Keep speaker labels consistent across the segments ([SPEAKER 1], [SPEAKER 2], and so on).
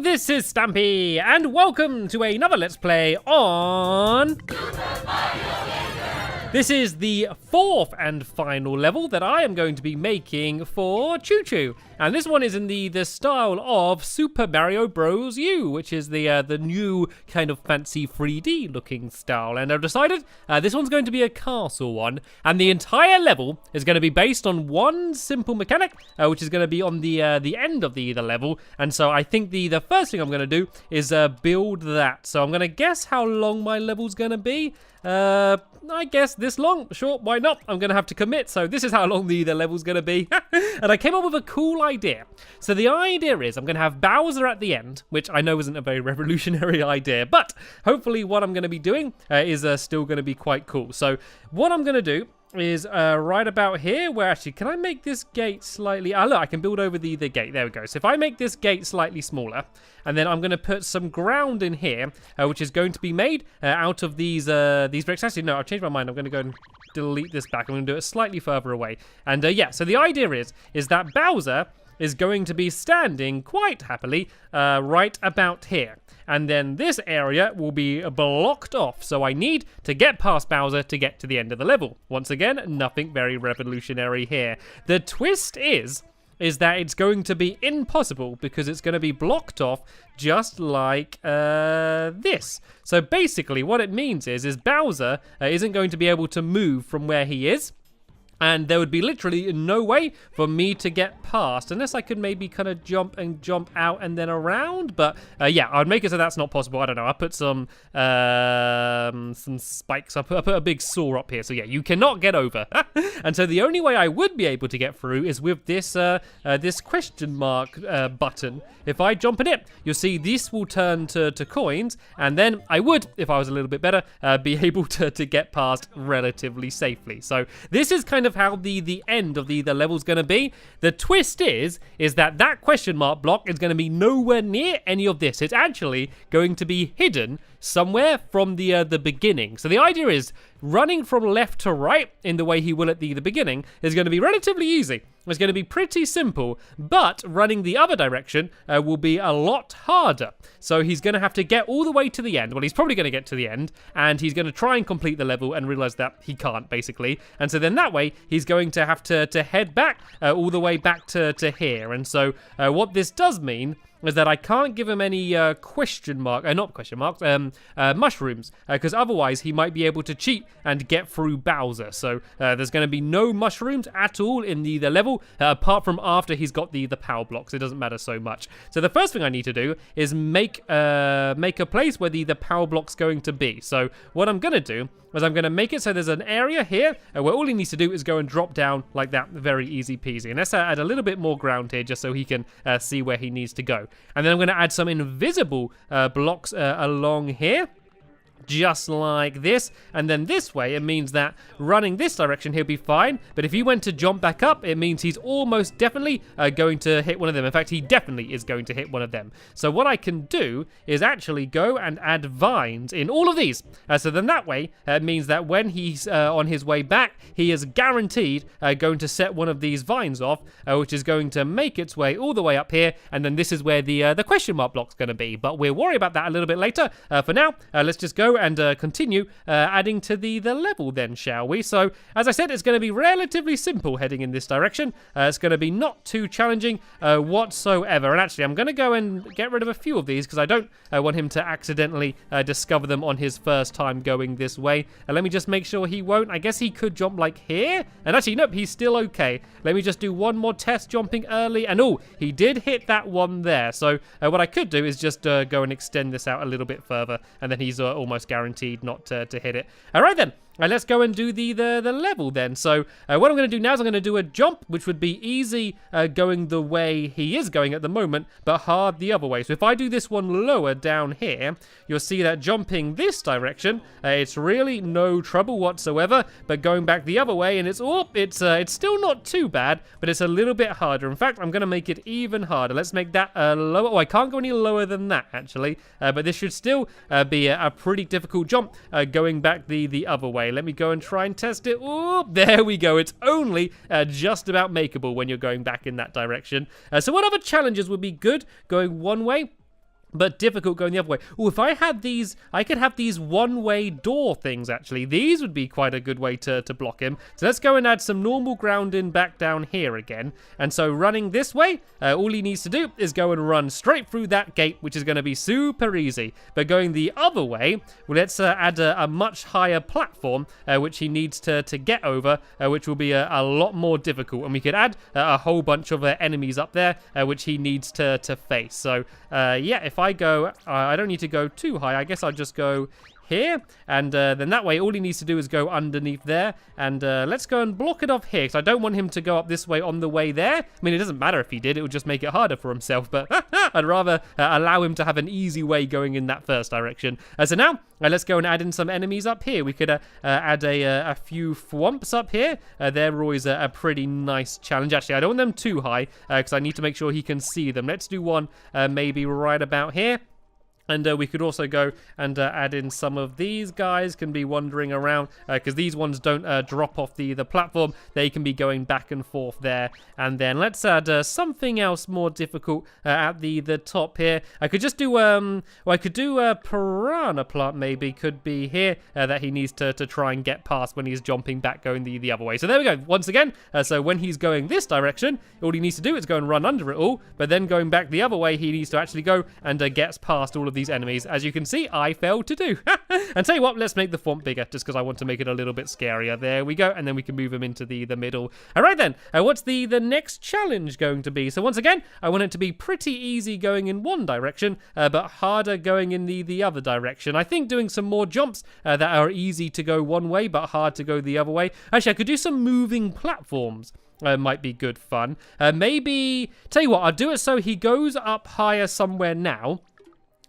[SPEAKER 1] this is Stampy, and welcome to another Let's Play on... This is the fourth and final level that I am going to be making for Choo Choo. And this one is in the style of Super Mario Bros. U, which is the new kind of fancy 3D looking style. And I've decided this one's going to be a castle one. And the entire level is going to be based on one simple mechanic, which is going to be on the end of the level. And so I think the first thing I'm going to do is build that. So I'm going to guess how long my level's going to be. I guess this long. Sure, why not? I'm going to have to commit. So this is how long the level's going to be. And I came up with a cool idea. So the idea is I'm going to have Bowser at the end, which I know isn't a very revolutionary idea, but hopefully what I'm going to be doing is still going to be quite cool. So what I'm going to do is right about here, where actually, can I make this gate slightly... look, I can build over the gate. There we go. So if I make this gate slightly smaller, and then I'm going to put some ground in here, which is going to be made out of these bricks. Actually, no, I've changed my mind. I'm going to go and delete this back. I'm going to do it slightly further away. And yeah, so the idea is that Bowser is going to be standing quite happily right about here. And then this area will be blocked off. So I need to get past Bowser to get to the end of the level. Once again, nothing very revolutionary here. The twist is that it's going to be impossible because it's going to be blocked off just like this. So basically what it means is Bowser isn't going to be able to move from where he is. And there would be literally no way for me to get past, unless I could maybe kind of jump out and then around. But yeah, I'd make it so that's not possible. I don't know. I put some spikes. I put a big saw up here. So yeah, you cannot get over. And so the only way I would be able to get through is with this this question mark button. If I jump in it, you'll see this will turn to coins, and then I would, if I was a little bit better, be able to get past relatively safely. So this is kind of how the end of the level's going to be. The twist is that question mark block is going to be nowhere near any of this. It's actually going to be hidden somewhere from the beginning. So the idea is running from left to right in the way he will at the beginning is going to be relatively easy. It's going to be pretty simple, but running the other direction will be a lot harder. So he's going to have to get all the way to the end. Well, he's probably going to get to the end, and he's going to try and complete the level and realize that he can't, basically. And so then that way, he's going to have to head back all the way back to here. And so what this does mean is that I can't give him any mushrooms, because otherwise he might be able to cheat and get through Bowser. So there's going to be no mushrooms at all in the level, apart from after he's got the power blocks. It doesn't matter so much. So the first thing I need to do is make a place where the power block's going to be. So what I'm going to do is I'm going to make it so there's an area here where all he needs to do is go and drop down like that, very easy peasy. And let's add a little bit more ground here just so he can see where he needs to go. And then I'm going to add some invisible blocks along here, just like this. And then this way, it means that running this direction, he'll be fine. But if he went to jump back up, it means he's almost definitely going to hit one of them. In fact, he definitely is going to hit one of them. So what I can do is actually go and add vines in all of these. So then that way, it means that when he's on his way back, he is guaranteed going to set one of these vines off, which is going to make its way all the way up here. And then this is where the question mark block's going to be. But we'll worry about that a little bit later. For now, let's just go and continue adding to the level then, shall we? So as I said, it's going to be relatively simple heading in this direction. It's going to be not too challenging whatsoever. And actually, I'm going to go and get rid of a few of these because I don't want him to accidentally discover them on his first time going this way. Let me just make sure he won't. I guess he could jump like here. And actually, nope, he's still okay. Let me just do one more test jumping early. And oh, he did hit that one there. So what I could do is just go and extend this out a little bit further. And then he's almost guaranteed not to hit it. All right then. Let's go and do the level then. So what I'm going to do now is I'm going to do a jump, which would be easy going the way he is going at the moment, but hard the other way. So if I do this one lower down here, you'll see that jumping this direction, it's really no trouble whatsoever. But going back the other way, and it's still not too bad, but it's a little bit harder. In fact, I'm going to make it even harder. Let's make that lower. Oh, I can't go any lower than that actually, but this should still be a pretty difficult jump going back the other way. Let me go and try and test it. Oh, there we go. It's only just about makeable when you're going back in that direction. So what other challenges would be good going one way? but difficult going the other way. Oh, if I had these, I could have these one-way door things, actually. These would be quite a good way to block him. So let's go and add some normal ground in back down here again. And so running this way, all he needs to do is go and run straight through that gate, which is going to be super easy. But going the other way, well, let's add a much higher platform, which he needs to get over, which will be a lot more difficult. And we could add a whole bunch of enemies up there, which he needs to face. So, yeah, if I go, I don't need to go too high. I guess I'll just go here, and then that way all he needs to do is go underneath there, and let's go and block it off here, because I don't want him to go up this way on the way there. I mean, it doesn't matter if he did, it would just make it harder for himself, but I'd rather allow him to have an easy way going in that first direction. So now, let's go and add in some enemies up here. We could add a few thwomps up here. They're always a pretty nice challenge. Actually, I don't want them too high, because I need to make sure he can see them. Let's do one maybe right about here. And we could also go and add in some of these guys, can be wandering around, because these ones don't drop off the platform. They can be going back and forth there. And then let's add something else more difficult at the top here. I could just do, well, I could do a piranha plant maybe, could be here, that he needs to try and get past when he's jumping back going the other way. So there we go, once again. So when he's going this direction, all he needs to do is go and run under it all. But then going back the other way, he needs to actually go and gets past all of these enemies. As you can see, I failed to do. And tell you what, let's make the font bigger, just because I want to make it a little bit scarier. There we go, and then we can move him into the middle. All right then, what's the next challenge going to be? So once again, I want it to be pretty easy going in one direction, but harder going in the other direction. I think doing some more jumps that are easy to go one way, but hard to go the other way. Actually, I could do some moving platforms. Might be good fun. Maybe, tell you what, I'll do it so he goes up higher somewhere now.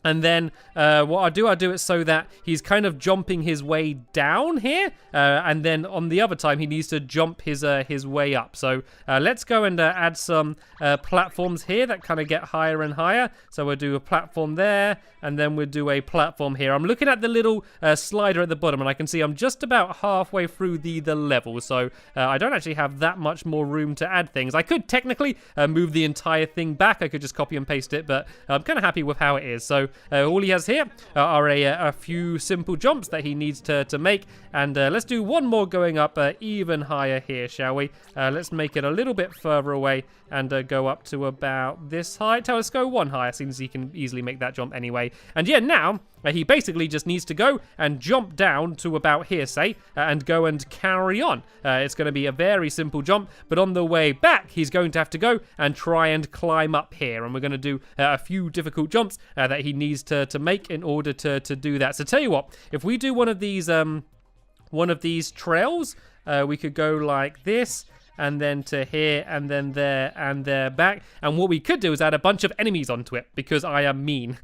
[SPEAKER 1] And then what I'll do it so that he's kind of jumping his way down here. And then on the other time, he needs to jump his way up. So let's go and add some platforms here that kind of get higher and higher. So we'll do a platform there, and then we'll do a platform here. I'm looking at the little slider at the bottom, and I can see I'm just about halfway through the level. So I don't actually have that much more room to add things. I could technically move the entire thing back. I could just copy and paste it, but I'm kind of happy with how it is. So all he has here are a few simple jumps that he needs to make. And let's do one more going up even higher here, shall we? Let's make it a little bit further away and go up to about this height. Let's go one higher, since he can easily make that jump anyway. And yeah, now he basically just needs to go and jump down to about here, say, and go and carry on. It's going to be a very simple jump, but on the way back, he's going to have to go and try and climb up here. And we're going to do a few difficult jumps that he needs to make in order to do that. So tell you what, if we do one of these trails, we could go like this, and then to here, and then there, and there back. And what we could do is add a bunch of enemies onto it, because I am mean.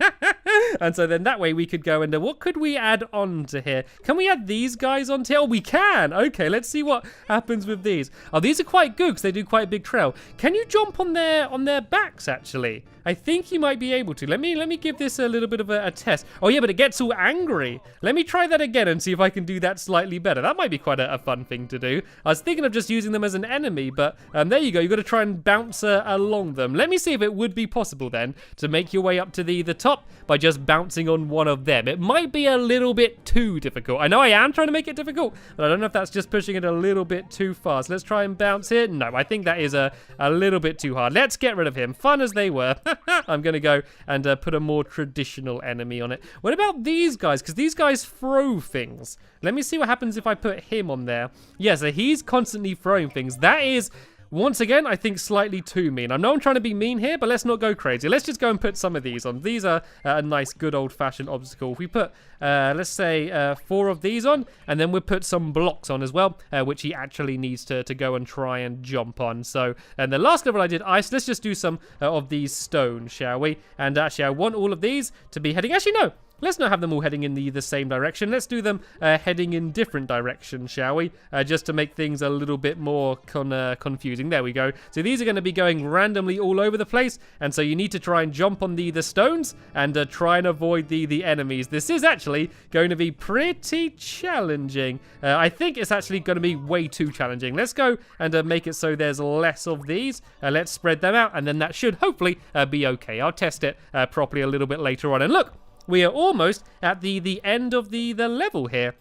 [SPEAKER 1] And so then that way we could go and what could we add onto here? Can we add these guys onto here? Oh, we can. Okay, let's see what happens with these. Oh, these are quite good because they do quite a big trail. Can you jump on their backs, actually? I think you might be able to. Let me give this a little bit of a test. Oh yeah, but it gets all angry. Let me try that again and see if I can do that slightly better. That might be quite a fun thing to do. I was thinking of just using them as an enemy, but there you go. You've got to try and bounce along them. Let me see if it would be possible then to make your way up to the top by just bouncing on one of them. It might be a little bit too difficult. I know I am trying to make it difficult, but I don't know if that's just pushing it a little bit too fast. Let's try and bounce here. No, I think that is a little bit too hard. Let's get rid of him. Fun as they were. I'm going to go and put a more traditional enemy on it. What about these guys? Because these guys throw things. Let me see what happens if I put him on there. Yeah, so he's constantly throwing things. That is, once again, I think slightly too mean. I know I'm trying to be mean here, but let's not go crazy. Let's just go and put some of these on. These are a nice, good old-fashioned obstacle. If we put, let's say, 4 of these on, and then we'll put some blocks on as well, which he actually needs to go and try and jump on. So, and the last level I did ice. Let's just do some of these stones, shall we? And actually, I want all of these to be heading. Actually, no. let's not have them all heading in the same direction. Let's do them heading in different directions, shall we? Just to make things a little bit more confusing. There we go. So these are going to be going randomly all over the place, and so you need to try and jump on the stones and try and avoid the enemies. This is actually going to be pretty challenging. I think it's actually going to be way too challenging. Let's go and make it so there's less of these. Let's spread them out, and then that should hopefully be okay. I'll test it properly a little bit later on. And look, we are almost at the end of the level here.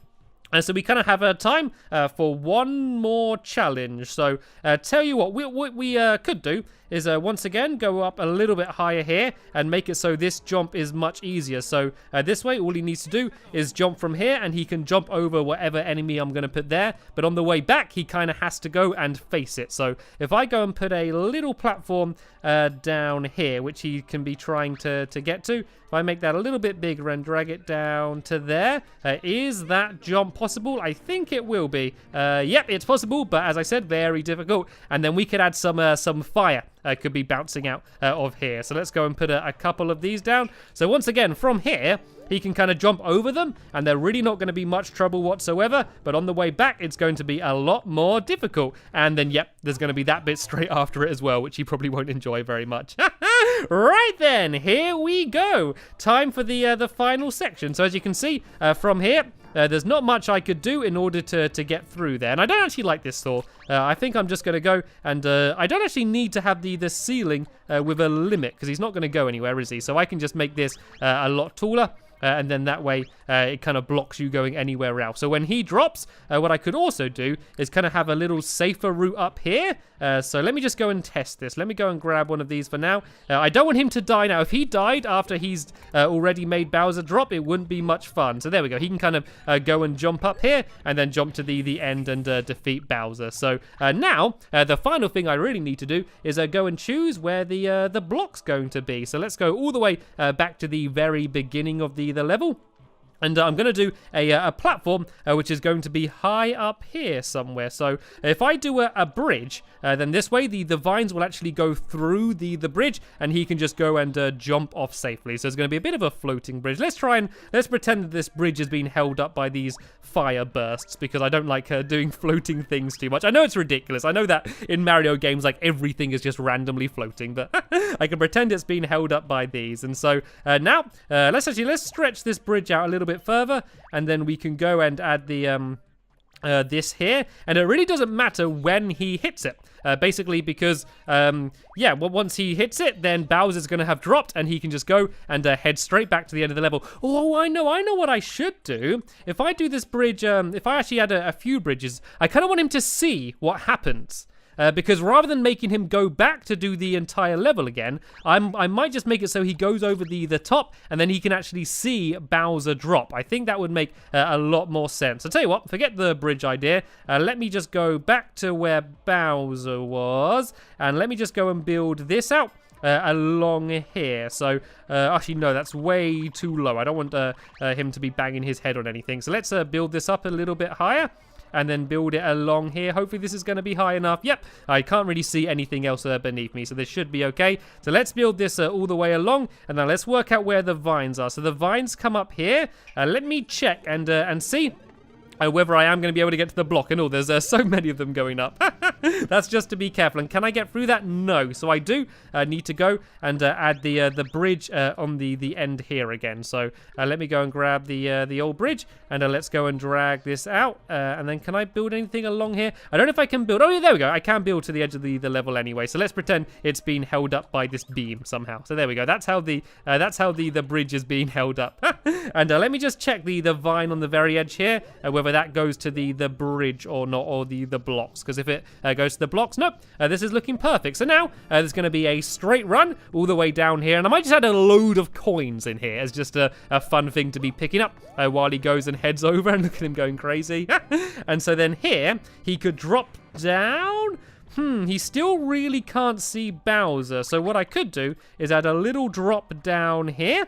[SPEAKER 1] And so we kind of have time for one more challenge. So tell you what we could do is once again go up a little bit higher here and make it so this jump is much easier. So this way, all he needs to do is jump from here, and he can jump over whatever enemy I'm going to put there. But on the way back, he kind of has to go and face it. So if I go and put a little platform down here, which he can be trying to get to, if I make that a little bit bigger and drag it down to there, is that jump possible? I think it will be. Yep, it's possible, but as I said, very difficult. And then we could add some fire. Could be bouncing out of here. So let's go and put a couple of these down. So once again, from here, he can kind of jump over them, and they're really not going to be much trouble whatsoever. But on the way back, it's going to be a lot more difficult. And then, yep, there's going to be that bit straight after it as well, which he probably won't enjoy very much. Right then, here we go. Time for the final section. So as you can see, from here, there's not much I could do in order to get through there. And I don't actually like this Thor. I think I'm just going to go and I don't actually need to have the ceiling with a limit, because he's not going to go anywhere, is he? So I can just make this a lot taller. And then that way it kind of blocks you going anywhere else. So when he drops, what I could also do is kind of have a little safer route up here. So let me just go and test this. Let me go and grab one of these for now. I don't want him to die now. If he died after he's already made Bowser drop, it wouldn't be much fun. So there we go. He can kind of go and jump up here and then jump to the end and defeat Bowser. So now the final thing I really need to do is go and choose where the block's going to be. So let's go all the way back to the very beginning of the level. And I'm going to do a platform which is going to be high up here somewhere. So if I do a bridge, then this way the vines will actually go through the bridge, and he can just go and jump off safely. So it's going to be a bit of a floating bridge. Let's pretend that this bridge has been held up by these fire bursts, because I don't like doing floating things too much. I know it's ridiculous. I know that in Mario games, like, everything is just randomly floating, but I can pretend it's been held up by these. And so now let's stretch this bridge out a little bit further, and then we can go and add the this here, and it really doesn't matter when he hits it, basically, because yeah, well, once he hits it, then Bowser's gonna have dropped, and he can just go and head straight back to the end of the level. Oh, I know what I should do. If I do this bridge, if I actually add a few bridges, I kind of want him to see what happens. Because rather than making him go back to do the entire level again, I might just make it so he goes over the top, and then he can actually see Bowser drop. I think that would make a lot more sense. I'll tell you what, forget the bridge idea. Let me just go back to where Bowser was, and let me just go and build this out along here. So actually, no, that's way too low. I don't want him to be banging his head on anything. So let's build this up a little bit higher, and then build it along here. Hopefully this is going to be high enough. Yep, I can't really see anything else beneath me, so this should be okay. So let's build this all the way along, and now let's work out where the vines are. So the vines come up here. Let me check and see whether I am going to be able to get to the block. And there's so many of them going up. That's just to be careful. And can I get through that? No. So I do need to go and add the bridge on the end here again. So let me go and grab the old bridge, and let's go and drag this out. And then can I build anything along here? I don't know if I can build. Oh, yeah, there we go. I can build to the edge of the level anyway. So let's pretend it's been held up by this beam somehow. So there we go. That's how the bridge is being held up. And let me just check the vine on the very edge here, whether that goes to the bridge or not, or the blocks. Because if it goes to the blocks, nope, this is looking perfect. So now there's going to be a straight run all the way down here, and I might just add a load of coins in here as just a fun thing to be picking up while he goes and heads over. And look at him going crazy. And so then here he could drop down. He still really can't see Bowser. So what I could do is add a little drop down here.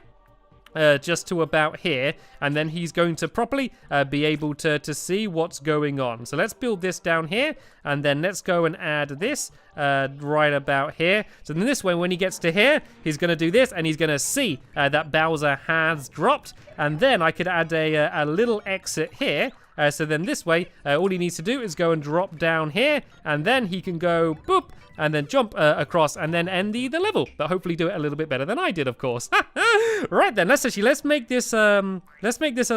[SPEAKER 1] just to about here, and then he's going to properly be able to see what's going on. So let's build this down here, and then let's go and add this right about here. So then this way, when he gets to here, he's going to do this, and he's going to see that Bowser has dropped, and then I could add a little exit here. So then this way, all he needs to do is go and drop down here, and then he can go boop, and then jump across, and then end the level. But hopefully do it a little bit better than I did, of course. Right then, let's make this a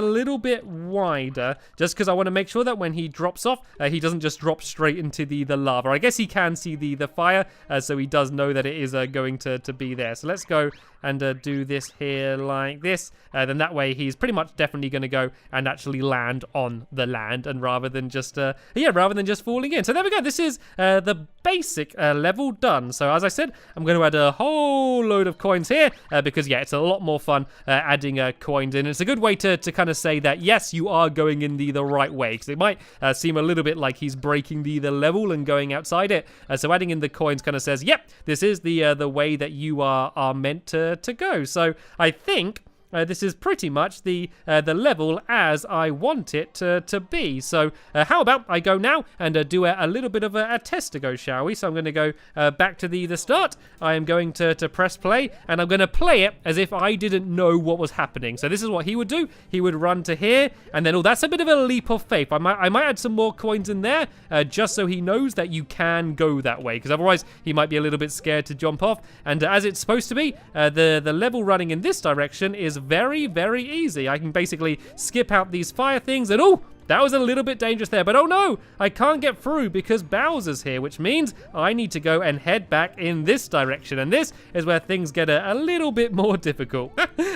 [SPEAKER 1] little bit wider, just because I want to make sure that when he drops off, he doesn't just drop straight into the lava. I guess he can see the fire, so he does know that it is going to be there. So let's go and do this here like this. Then that way he's pretty much definitely going to go and actually land on the land, and rather than just falling in. So there we go. This is the basic level done. So as I said, I'm going to add a whole load of coins here because yeah, it's a lot more fun adding coins in. It's a good way to kind of say that yes, you are going in the right way, because it might seem a little bit like he's breaking the level and going outside it. So adding in the coins kind of says, yep, this is the way that you are meant to go. So I think this is pretty much the level as I want it to be. So how about I go now and do a little bit of a test to go, shall we? So I'm going to go back to the start. I am going to press play, and I'm going to play it as if I didn't know what was happening. So this is what he would do. He would run to here, and then, oh, that's a bit of a leap of faith. I might add some more coins in there just so he knows that you can go that way, because otherwise he might be a little bit scared to jump off. And as it's supposed to be, the level running in this direction is very, very easy. I can basically skip out these fire things, and oh, that was a little bit dangerous there, but oh no, I can't get through because Bowser's here, which means I need to go and head back in this direction, and this is where things get a little bit more difficult.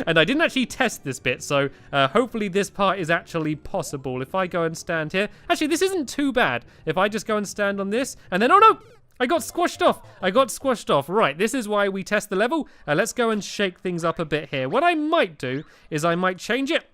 [SPEAKER 1] And I didn't actually test this bit, so hopefully this part is actually possible. If I go and stand here, actually this isn't too bad. If I just go and stand on this, and then, oh no, I got squashed off. Right, this is why we test the level. Let's go and shake things up a bit here. What I might do is I might change it.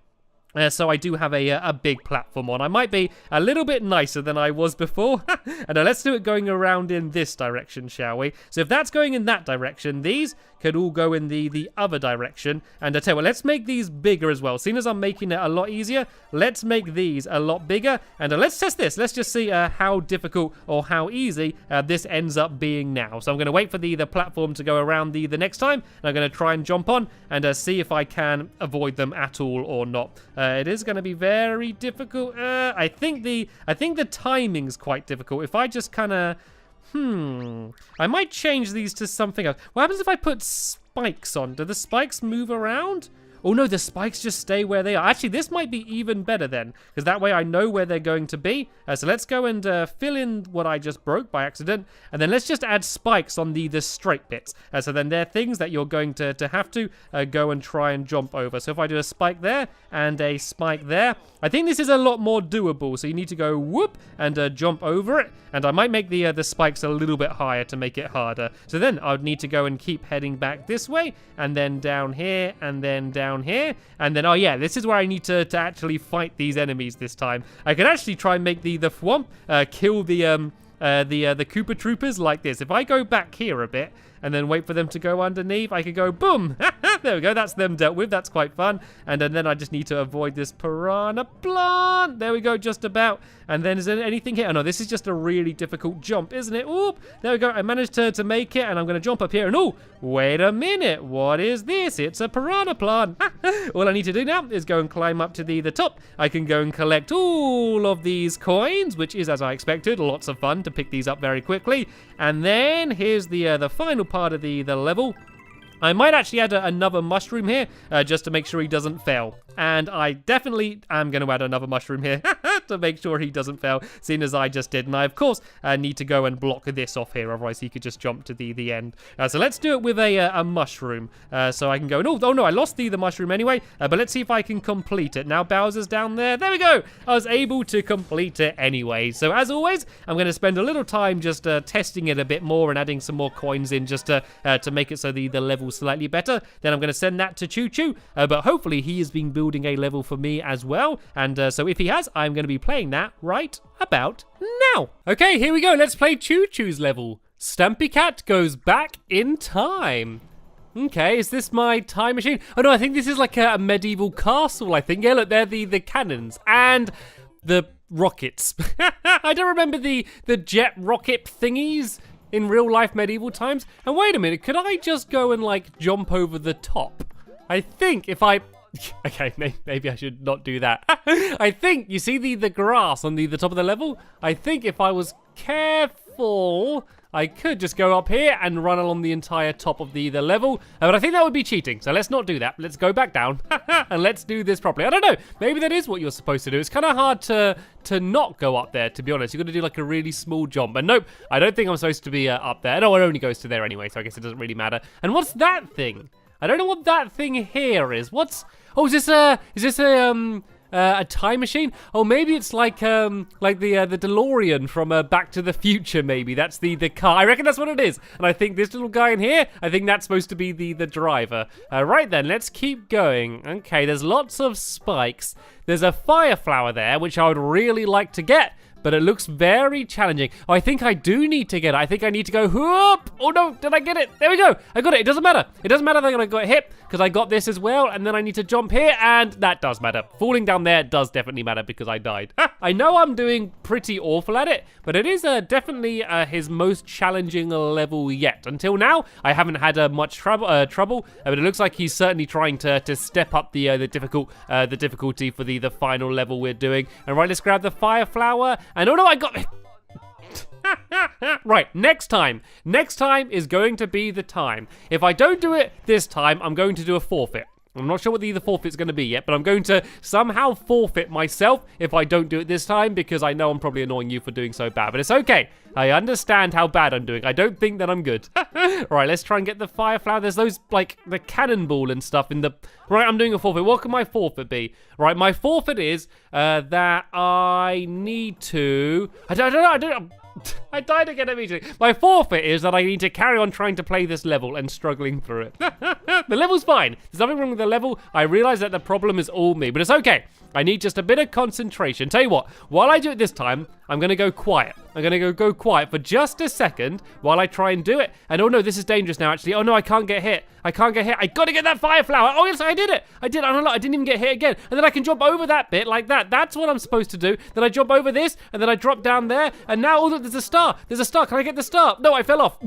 [SPEAKER 1] So I do have a big platform on. I might be a little bit nicer than I was before. And let's do it going around in this direction, shall we? So if that's going in that direction, these could all go in the other direction. And I tell you what, let's make these bigger as well. Seeing as I'm making it a lot easier, let's make these a lot bigger. And let's test this. Let's just see how difficult or how easy this ends up being now. So I'm going to wait for the platform to go around the next time. And I'm going to try and jump on and see if I can avoid them at all or not. It is going to be very difficult. I think the timing's quite difficult. If I just kind of, I might change these to something else. What happens if I put spikes on? Do the spikes move around? Oh no, the spikes just stay where they are. Actually, this might be even better then, because that way I know where they're going to be. So let's go and fill in what I just broke by accident, and then let's just add spikes on the straight bits. So then they're things that you're going to have to go and try and jump over. So if I do a spike there and a spike there, I think this is a lot more doable. So you need to go whoop and jump over it, and I might make the spikes a little bit higher to make it harder. So then I would need to go and keep heading back this way, and then down here, and then down here, and then, oh yeah, this is where I need to actually fight these enemies this time. I can actually try and make the thwomp kill the Koopa Troopers like this. If I go back here a bit and then wait for them to go underneath, I could go boom. There we go, that's them dealt with. That's quite fun. And then I just need to avoid this piranha plant. There we go, just about. And then is there anything here? Oh no, this is just a really difficult jump, isn't it? Oop, there we go. I managed to make it, and I'm going to jump up here. And oh, wait a minute. What is this? It's a piranha plant. All I need to do now is go and climb up to the top. I can go and collect all of these coins, which is, as I expected, lots of fun to pick these up very quickly. And then here's the final part of the level. I might actually add another mushroom here just to make sure he doesn't fail. And I definitely am going to add another mushroom here to make sure he doesn't fail, seeing as I just did. And I, of course, need to go and block this off here, otherwise he could just jump to the end. So let's do it with a mushroom. So I can go, oh no, I lost the mushroom anyway, but let's see if I can complete it. Now Bowser's down there. There we go. I was able to complete it anyway. So as always, I'm going to spend a little time just testing it a bit more and adding some more coins in just to make it so the level's slightly better. Then I'm going to send that to Choo Choo, but hopefully he has been building a level for me as well, and so if he has, I'm going to be playing that right about now. Okay, here we go. Let's play Choo Choo's level. Stampy Cat goes back in time. Okay, is this my time machine? Oh no, I think this is like a medieval castle, I think. Yeah, look, they're the cannons and the rockets. I don't remember the jet rocket thingies in real life medieval times. And wait a minute, could I just go and like jump over the top? I think if I... Okay, maybe I should not do that. I think, you see the grass on the top of the level? I think if I was careful, I could just go up here and run along the entire top of the level. But I think that would be cheating, so let's not do that. Let's go back down and let's do this properly. I don't know, maybe that is what you're supposed to do. It's kind of hard to not go up there, to be honest. You've got to do like a really small jump. But nope, I don't think I'm supposed to be up there. No, it only goes to there anyway, so I guess it doesn't really matter. And what's that thing? I don't know what that thing here is. What's... Oh, is this a time machine? Oh, maybe it's like the DeLorean from Back to the Future. Maybe that's the car. I reckon that's what it is. And I think this little guy in here, I think that's supposed to be the driver. Right then, let's keep going. Okay, there's lots of spikes. There's a fire flower there, which I would really like to get, but it looks very challenging. Oh, I think I do need to get it. I think I need to go whoop. Oh no, did I get it? There we go. I got it. It doesn't matter. It doesn't matter that I got hit because I got this as well. And then I need to jump here and that does matter. Falling down there does definitely matter because I died. I know I'm doing pretty awful at it, but it is definitely his most challenging level yet. Until now, I haven't had much trouble, but it looks like he's certainly trying to step up the difficulty for the final level we're doing. And right, let's grab the fire flower. And oh no, I got it. Right, next time is going to be the time. If I don't do it this time, I'm going to do a forfeit. I'm not sure what the forfeit's going to be yet, but I'm going to somehow forfeit myself if I don't do it this time because I know I'm probably annoying you for doing so bad. But it's okay. I understand how bad I'm doing. I don't think that I'm good. Right, let's try and get the fire flower. There's those, like, the cannonball and stuff in the... Right, I'm doing a forfeit. What can my forfeit be? Right, my forfeit is that I need to... I don't know. I died again immediately. My forfeit is that I need to carry on trying to play this level and struggling through it. The level's fine. There's nothing wrong with the level. I realize that the problem is all me, but it's okay. I need just a bit of concentration. Tell you what, while I do it this time, I'm going to go quiet. I'm going to go quiet for just a second while I try and do it. And oh no, this is dangerous now, actually. Oh no, I can't get hit. I can't get hit. I got to get that fire flower. Oh yes, I did it. I did. I don't know. I didn't even get hit again. And then I can jump over that bit like that. That's what I'm supposed to do. Then I jump over this, and then I drop down there. And now, oh look, there's a star. There's a star. Can I get the star? No, I fell off.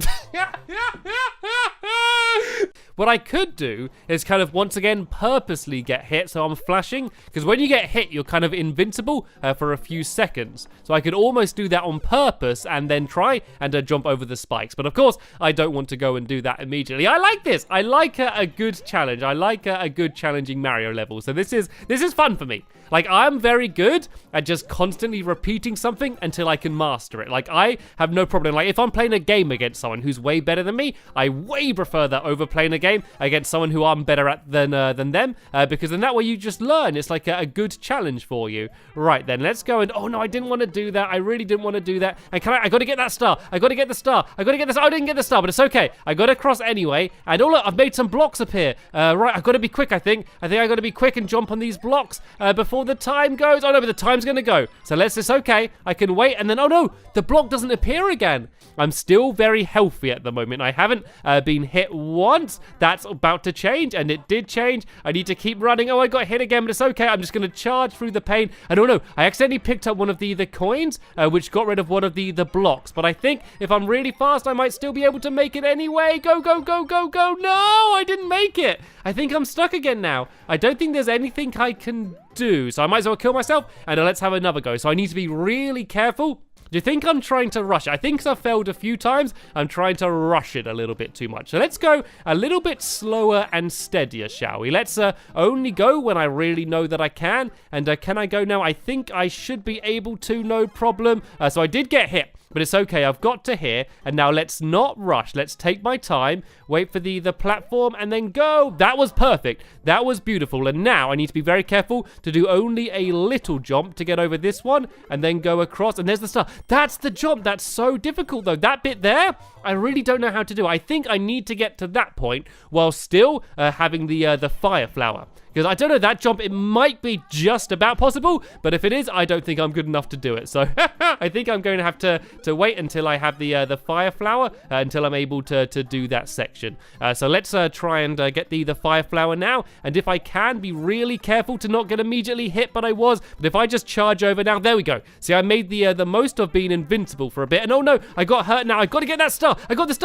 [SPEAKER 1] What I could do is kind of once again purposely get hit, so I'm flashing, because when you get hit, you're kind of invincible for a few seconds. So I could almost do that on purpose and then try and jump over the spikes. But of course, I don't want to go and do that immediately. I like this. I like a good challenge. I like a good challenging Mario level. So this is fun for me. Like, I'm very good at just constantly repeating something until I can master it. Like, I have no problem. Like, if I'm playing a game against someone who's way better than me, I way prefer that over playing a game against someone who I'm better at than them, because then that way you just learn. It's like a good challenge for you. Right, then, let's go and... Oh, no, I didn't want to do that. I really didn't want to do that. And I got to get that star. I got to get the star. I got to get this. Oh, I didn't get the star, but it's okay. I got to cross anyway. And oh, look, I've made some blocks appear. Right, I've got to be quick, I think. I got to be quick and jump on these blocks before the time goes. Oh no, but the time's gonna go. So it's okay. I can wait, and then, oh no, the block doesn't appear again. I'm still very healthy at the moment. I haven't been hit once. That's about to change, and it did change. I need to keep running. Oh, I got hit again, but it's okay. I'm just gonna charge through the pain. I don't know. I accidentally picked up one of the coins, which got rid of one of the blocks. But I think if I'm really fast, I might still be able to make it anyway. Go, go, go, go, go. No, I didn't make it. I think I'm stuck again now. I don't think there's anything I can do, so I might as well kill myself, and let's have another go. So I need to be really careful. Do you think I'm trying to rush it? I think I've failed a few times. I'm trying to rush it a little bit too much. So let's go a little bit slower and steadier, shall we? Let's only go when I really know that I can. And can I go now? I think I should be able to, no problem. So I did get hit, but it's okay. I've got to here. And now let's not rush. Let's take my time, wait for the platform, and then go. That was perfect. That was beautiful. And now I need to be very careful to do only a little jump to get over this one, and then go across. And there's the star. That's the jump. That's so difficult, though. That bit there, I really don't know how to do. I think I need to get to that point while still having the fire flower. because I don't know, that jump, it might be just about possible, but if it is, I don't think I'm good enough to do it. So I think I'm going to have to wait until I have the fire flower, until I'm able to do that section. So let's try and get the fire flower now, and if I can, be really careful to not get immediately hit, but if I just charge over now, there we go. See, I made the most of being invincible for a bit, and oh no, I got hurt now. I got to get that star. I got the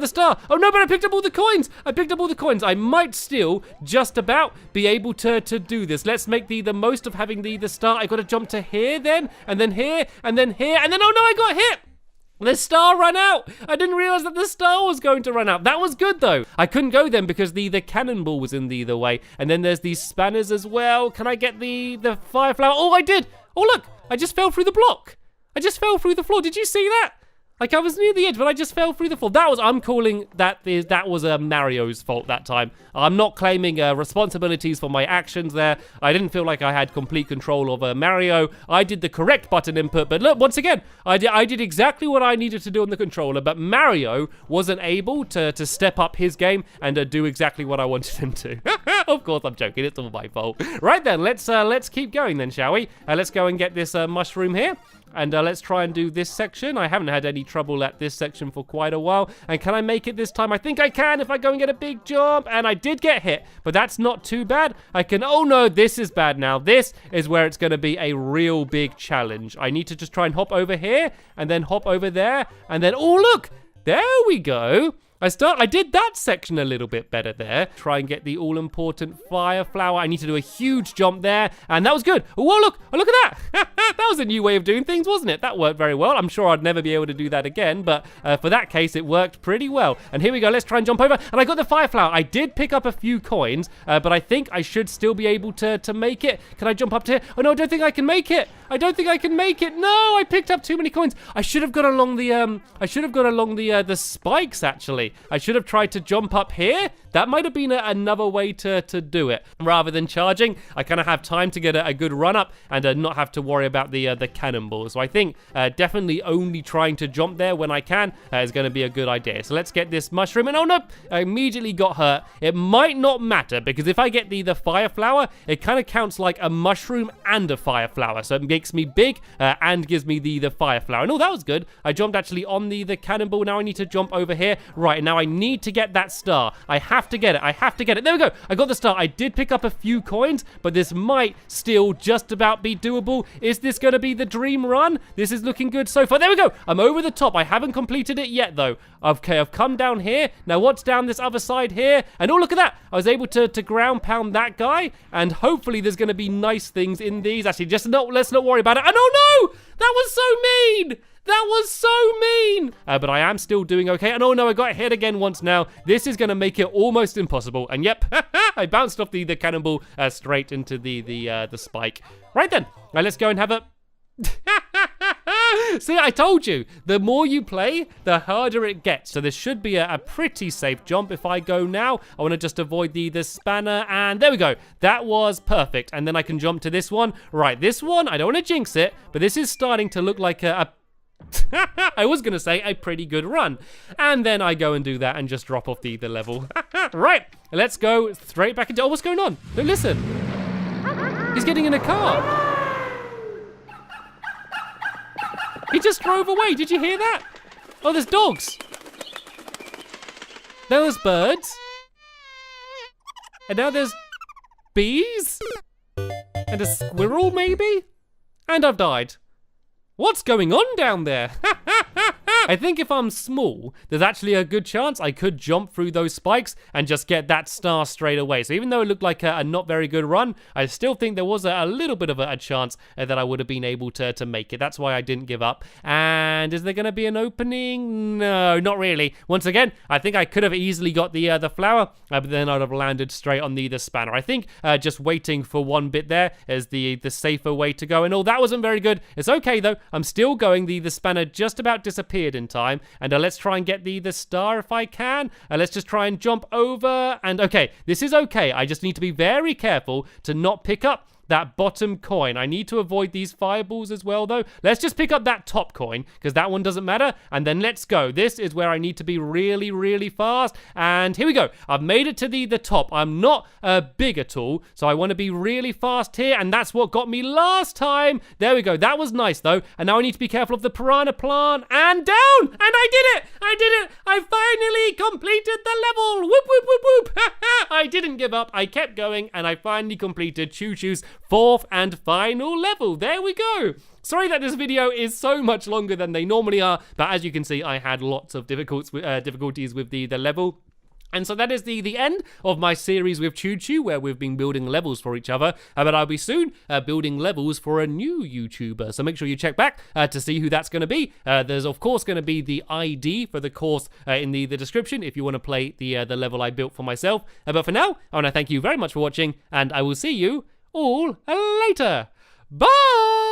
[SPEAKER 1] star. Oh no, but I picked up all the coins. I might still just about be able to do this. Let's make the most of having the star. I got to jump to here then, and then here, and then here, and then oh no, I got hit. The star ran out. I didn't realize that the star was going to run out. That was good though. I couldn't go then because the cannonball was in the way. And then there's these spanners as well. Can I get the fire flower? Oh, I did. Oh, look. I just fell through the block. I just fell through the floor. Did you see that? Like, I was near the edge, but I just fell through the floor. I'm calling that was Mario's fault that time. I'm not claiming responsibilities for my actions there. I didn't feel like I had complete control over Mario. I did the correct button input, but look, once again, I did exactly what I needed to do on the controller, but Mario wasn't able to step up his game and do exactly what I wanted him to. Of course, I'm joking. It's all my fault. Right then, let's keep going then, shall we? Let's go and get this mushroom here. And let's try and do this section. I haven't had any trouble at this section for quite a while. And can I make it this time? I think I can if I go and get a big jump. And I did get hit, but that's not too bad. I can, oh no, this is bad now. This is where it's going to be a real big challenge. I need to just try and hop over here and then hop over there. And then, oh look, there we go. I did that section a little bit better there. Try and get the all-important fire flower. I need to do a huge jump there, and that was good. Oh, look at that. That was a new way of doing things, wasn't it? That worked very well. I'm sure I'd never be able to do that again, but for that case, it worked pretty well. And here we go. Let's try and jump over, and I got the fire flower. I did pick up a few coins, but I think I should still be able to make it. Can I jump up to here? Oh, no, I don't think I can make it. No, I picked up too many coins. I should have gone along the spikes, actually. I should have tried to jump up here. That might have been another way to do it. Rather than charging, I kind of have time to get a good run up and not have to worry about the cannonball. So I think definitely only trying to jump there when I can is going to be a good idea. So let's get this mushroom. And oh no, I immediately got hurt. It might not matter because if I get the fire flower, it kind of counts like a mushroom and a fire flower. So it makes me big and gives me the fire flower. And oh, that was good. I jumped actually on the cannonball. Now I need to jump over here. Right, now I need to get that star. I have to get it. There we go. I got the star. I did pick up a few coins, but this might still just about be doable. Is this going to be the dream run? This is looking good so far. There we go. I'm over the top. I haven't completed it yet, though. Okay, I've come down here. Now, what's down this other side here? And oh, look at that. I was able to ground pound that guy, and hopefully there's going to be nice things in these. Actually, let's not worry about it. And oh, no! That was so mean! That was so mean! But I am still doing okay. And oh no, I got hit again once now. This is going to make it almost impossible. And yep, I bounced off the cannonball straight into the spike. Right then, let's go and have a... See, I told you, the more you play, the harder it gets. So this should be a pretty safe jump if I go now. I want to just avoid the spanner, and there we go. That was perfect. And then I can jump to this one. Right, this one, I don't want to jinx it, but this is starting to look like a I was going to say a pretty good run. And then I go and do that and just drop off the level. Right, let's go straight back into... Oh, what's going on? No, listen. He's getting in a car. He just drove away. Did you hear that? Oh, there's dogs. There was birds. And now there's bees. And a squirrel, maybe? And I've died. What's going on down there? I think if I'm small, there's actually a good chance I could jump through those spikes and just get that star straight away. So even though it looked like a not very good run, I still think there was a little bit of a chance that I would have been able to make it. That's why I didn't give up. And is there going to be an opening? No, not really. Once again, I think I could have easily got the flower, but then I'd have landed straight on the spanner. I think just waiting for one bit there is the safer way to go. And oh, that wasn't very good. It's okay though. I'm still going. The spanner just about disappeared in time, and let's try and get the star if I can. Let's just try and jump over, and okay, this is okay. I just need to be very careful to not pick up that bottom coin. I need to avoid these fireballs as well, though. Let's just pick up that top coin, because that one doesn't matter. And then let's go. This is where I need to be really, really fast. And here we go. I've made it to the top. I'm not big at all, so I want to be really fast here. And that's what got me last time. There we go. That was nice, though. And now I need to be careful of the piranha plant. And down! And I did it! I did it! I finally completed the level! Whoop, whoop, whoop, whoop! I didn't give up. I kept going, and I finally completed Choo Choo's 4th and final level. There we go. Sorry that this video is so much longer than they normally are, but as you can see, I had lots of difficulties with the level. And so that is the end of my series with Choo Choo, where we've been building levels for each other. But I'll be soon building levels for a new YouTuber. So make sure you check back to see who that's going to be. There's, of course, going to be the ID for the course in the description if you want to play the level I built for myself. But for now, I want to thank you very much for watching, and I will see you all later. Bye!